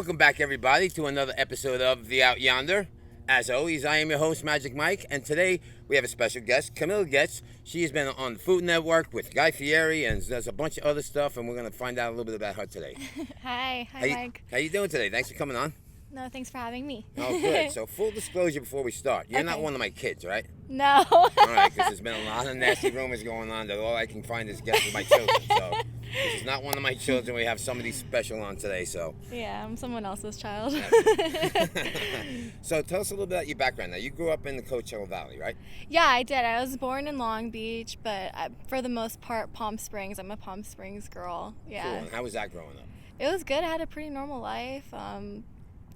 Welcome back, everybody, to another episode of the Out Yonder. As always, I am your host, Magic Mike, and today we have a special guest, Camilla Goetz. She has been on the Food Network with Guy Fieri, and there's a bunch of other stuff, and we're going to find out a little bit about her today. Hi, Mike. How you doing today? Thanks for coming on. No, thanks for having me. Oh, good. So, full disclosure before we start. You're not one of my kids, right? No. All right, because there's been a lot of nasty rumors going on that all I can find is guests with my children. So, this is not one of my children. We have somebody special on today, so. Yeah, I'm someone else's child. So, tell us a little bit about your background. Now, you grew up in the Coachella Valley, right? Yeah, I did. I was born in Long Beach, but for the most part, Palm Springs. I'm a Palm Springs girl. Yeah. Cool. And how was that growing up? It was good. I had a pretty normal life.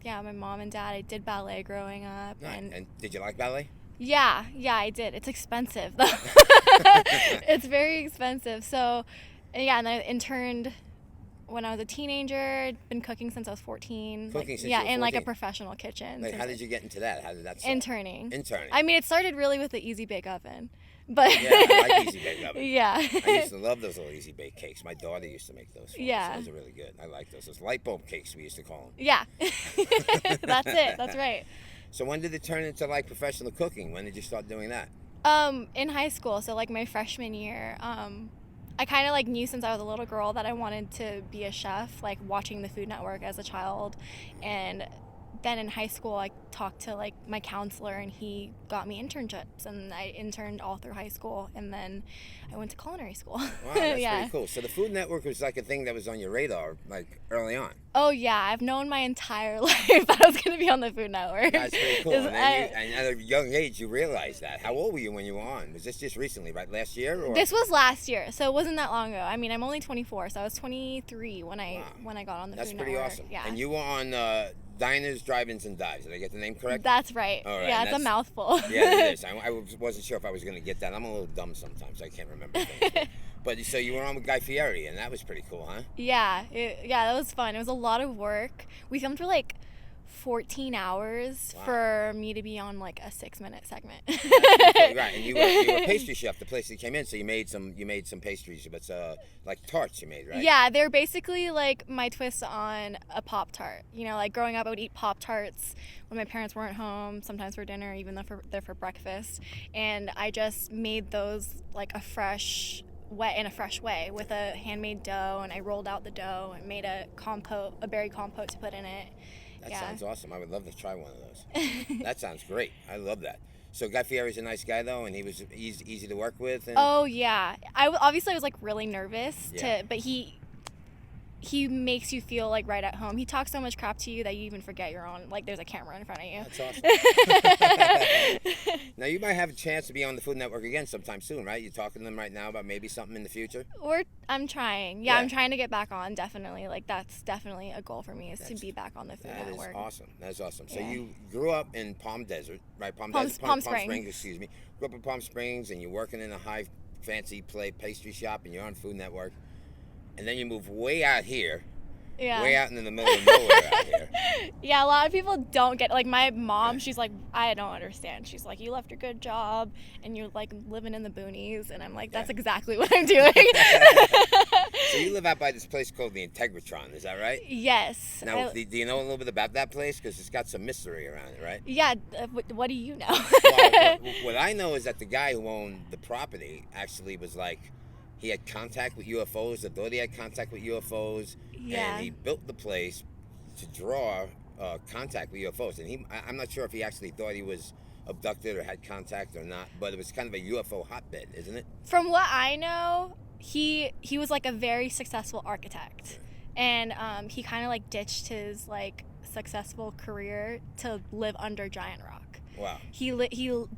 Yeah, my mom and dad. I did ballet growing up. Nice. And did you like ballet? Yeah, I did. It's expensive, though. It's very expensive. So, yeah, and I interned when I was a teenager. Been cooking since I was 14. Cooking since you were 14? Yeah, in like a professional kitchen. Like, how did you get into that? How did that start? Interning. I mean, it started really with the Easy Bake Oven. But yeah, I like Easy Bake Oven. Yeah. I used to love those little Easy Bake cakes. My daughter used to make those for Yeah. us. Those are really good. I like those. Those light bulb cakes, we used to call them. Yeah. That's it. That's right. So when did it turn into like professional cooking? When did you start doing that? In high school, so like my freshman year, I kind of like knew since I was a little girl that I wanted to be a chef, like watching the Food Network as a child. And then in high school, I talked to like my counselor, and he got me internships, and I interned all through high school, and then I went to culinary school. Wow, that's Yeah. pretty cool. So the Food Network was like a thing that was on your radar, like early on. Oh yeah, I've known my entire life that I was going to be on the Food Network. That's pretty cool. And at a young age, you realized that. How old were you when you were on? Was this just recently, right? Last year? Or? This was last year, so it wasn't that long ago. I mean, I'm only 24, so I was 23 when I got on the That's Food pretty Network. awesome. Yeah. And you were on Diners, Drive-Ins, and Dives. Did I get the name correct? That's right. All right. Yeah, it's a mouthful. Yeah, it is. I wasn't sure if I was going to get that. I'm a little dumb sometimes. I can't remember things. But so you were on with Guy Fieri, and that was pretty cool, huh? Yeah, that was fun. It was a lot of work. We filmed for like 14 hours for me to be on like a 6-minute segment. Right, and you were a pastry chef. The place that came in, so you made some pastries, but like tarts you made, right? Yeah, they're basically like my twist on a Pop-Tart. You know, like growing up, I would eat Pop-Tarts when my parents weren't home, sometimes for dinner, even though they're for breakfast. And I just made those like in a fresh way with a handmade dough, and I rolled out the dough and made a berry compote to put in it. That sounds awesome. I would love to try one of those. That sounds great. I love that. So Guy Fieri's a nice guy, though, and he was easy to work with. And... Oh yeah, I was like really nervous but he makes you feel like right at home. He talks so much crap to you that you even forget you're on. Like there's a camera in front of you. That's awesome. Now you might have a chance to be on the Food Network again sometime soon, right? You're talking to them right now about maybe something in the future. I'm trying. Yeah, I'm trying to get back on. Definitely, like that's definitely a goal for me to be back on the Food Network. That is awesome. So you grew up in Palm Desert, right? Palm Springs. Excuse me. Grew up in Palm Springs, and you're working in a high fancy pastry shop, and you're on Food Network. And then you move way out here, way out in the middle of nowhere out here. Yeah, a lot of people don't get, like my mom, she's like, I don't understand. She's like, you left your good job and you're like living in the boonies. And I'm like, that's exactly what I'm doing. So you live out by this place called the Integratron, is that right? Yes. Now, do you know a little bit about that place? Because it's got some mystery around it, right? Yeah, what do you know? Well, what I know is that the guy who owned the property actually was like, he had contact with UFOs. I thought he had contact with UFOs. Yeah. And he built the place to draw contact with UFOs. And I'm not sure if he actually thought he was abducted or had contact or not, but it was kind of a UFO hotbed, isn't it? From what I know, he was like a very successful architect. And he kind of like ditched his like successful career to live under giant rock. Wow. He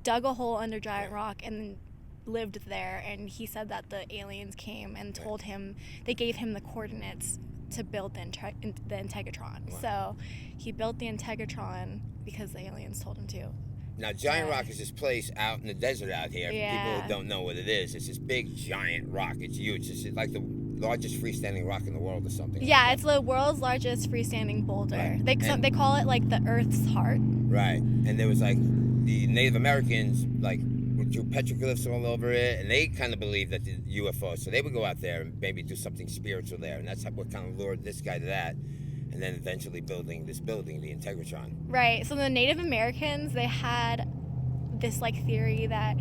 dug a hole under giant rock and lived there, and he said that the aliens came and told him, they gave him the coordinates to build the Integratron. Wow. So he built the Integratron because the aliens told him to. Now, Giant Rock is this place out in the desert out here. For people who don't know what it is, it's this big giant rock. It's huge. It's like the largest freestanding rock in the world or something. Yeah, it's the world's largest freestanding boulder. Right. They call it like the Earth's heart. Right. And there was like the Native Americans like drew petroglyphs all over it, and they kind of believed that the UFO. So they would go out there and maybe do something spiritual there, and that's what kind of lured this guy to that. and then eventually building this building, the Integratron. Right. So the Native Americans, they had this like theory that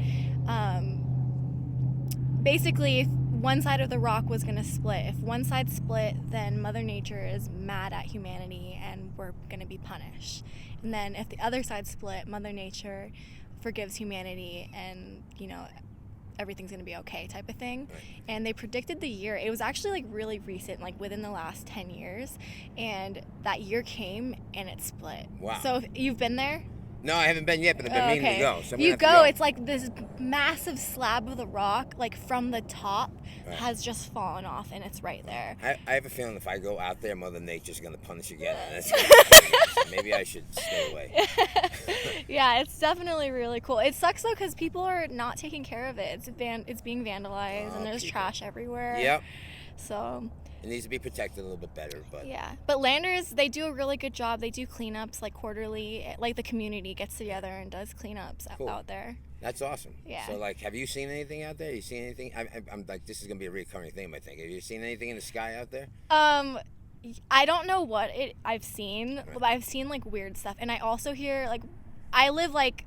basically if one side of the rock was going to split. If one side split, then Mother Nature is mad at humanity and we're going to be punished. And then if the other side split, Mother Nature forgives humanity and, you know, everything's going to be okay type of thing. Right. And they predicted the year. It was actually like really recent, like within the last 10 years. And that year came and it split. Wow. So if you've been there? No, I haven't been yet, but I've been meaning to go. So you go, it's like this massive slab of the rock, like from the top, has just fallen off, and it's right there. I have a feeling if I go out there, Mother Nature's going to punish again. And that's so maybe I should stay away. Yeah, it's definitely really cool. It sucks, though, because people are not taking care of it. It's being vandalized, and there's trash everywhere. Yep. So... it needs to be protected a little bit better, but... yeah. But landers, they do a really good job. They do cleanups, like, quarterly. Like, the community gets together and does cleanups out there. That's awesome. Yeah. So, like, have you seen anything out there? You seen anything? I'm like, this is going to be a recurring theme, I think. Have you seen anything in the sky out there? I don't know what I've seen, but I've seen, like, weird stuff. And I also hear, like, I live, like,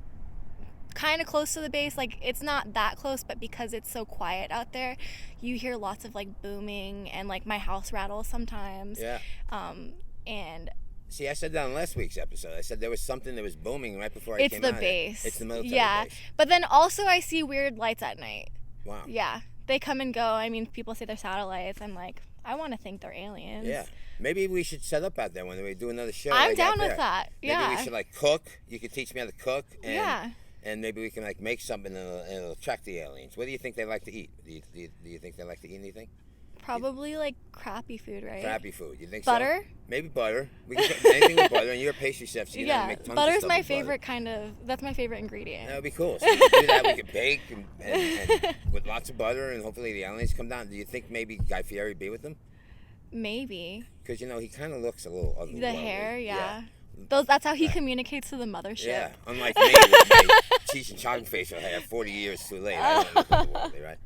kind of close to the base. Like, it's not that close, but because it's so quiet out there, you hear lots of like booming, and like my house rattles sometimes. Yeah. And see, I said that on last week's episode. I said there was something that was booming right before I came out. It's the base. It's the military base. But then also I see weird lights at night. Wow. Yeah, they come and go. I mean, people say they're satellites. I'm like, I want to think they're aliens. Yeah. Maybe we should set up out there when we do another show. I'm like down with that. Yeah. Maybe we should like cook. You could teach me how to cook. And, yeah. And maybe we can like make something and it'll attract the aliens. What do you think they like to eat? Do you think they like to eat anything? Probably like crappy food, right? Crappy food. You think butter? So? Maybe butter. We can cook anything with butter, and you're a pastry chef, so you know how to make tons butter's of stuff my with favorite butter. that's my favorite ingredient. That would be cool. So we could do that. We could bake and with lots of butter, and hopefully the aliens come down. Do you think maybe Guy Fieri be with them? Maybe. Because, you know, he kind of looks a little otherworldly. The hair, yeah. That's how he communicates to the mothership. Yeah, unlike me with my cheese and chocolate facial hair 40 years too late. I don't look otherworldly, right?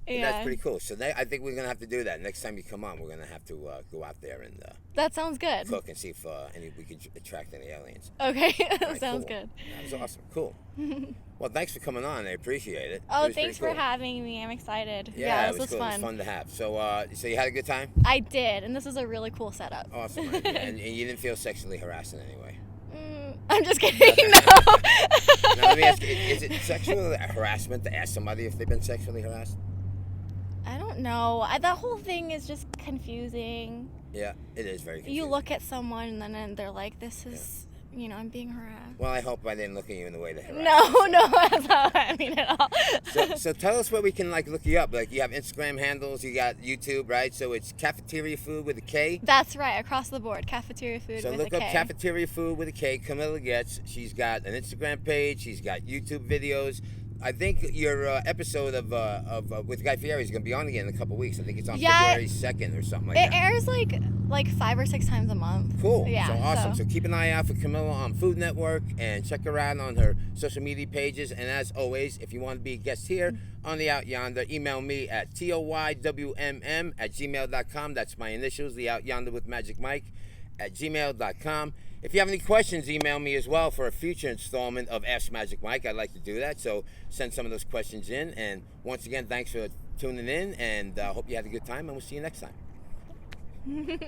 But that's pretty cool. So I think we're going to have to do that. Next time you come on, we're going to have to go out there and that sounds good. Cook and see if we can attract any aliens. Okay, right, sounds cool. good. That was awesome. Cool. Well, thanks for coming on. I appreciate it. Oh, thanks for having me. I'm excited. Yeah, this was cool. fun. It was fun to have. So you had a good time? I did, and this is a really cool setup. Awesome. And you didn't feel sexually harassed in any way? I'm just kidding. No. Now, let me ask you, is it sexual harassment to ask somebody if they've been sexually harassed? I don't know. That whole thing is just confusing. Yeah, it is very confusing. You look at someone and then they're like, this is, you know, I'm being harassed. Well, I hope I didn't look at you in the way that harassed No, that's not what I mean at all. So tell us where we can like look you up. Like you have Instagram handles, you got YouTube, right? So it's Cafeteria Food with a K. That's right, across the board, Cafeteria Food with a K. So look up Cafeteria Food with a K. Camilla Goetz. She's got an Instagram page. She's got YouTube videos. I think your episode of with Guy Fieri is going to be on again in a couple weeks. I think it's on February 2nd or something like that. It airs like 5 or 6 times a month. Cool. Yeah. So awesome. So keep an eye out for Camilla on Food Network and check her out on her social media pages. And as always, if you want to be a guest here on the Out Yonder, email me at toywmm@gmail.com. That's my initials, the Out Yonder with Magic Mike @gmail.com. If you have any questions, email me as well for a future installment of Ask Magic Mike. I'd like to do that, so send some of those questions in. And once again, thanks for tuning in, and hope you had a good time, and we'll see you next time.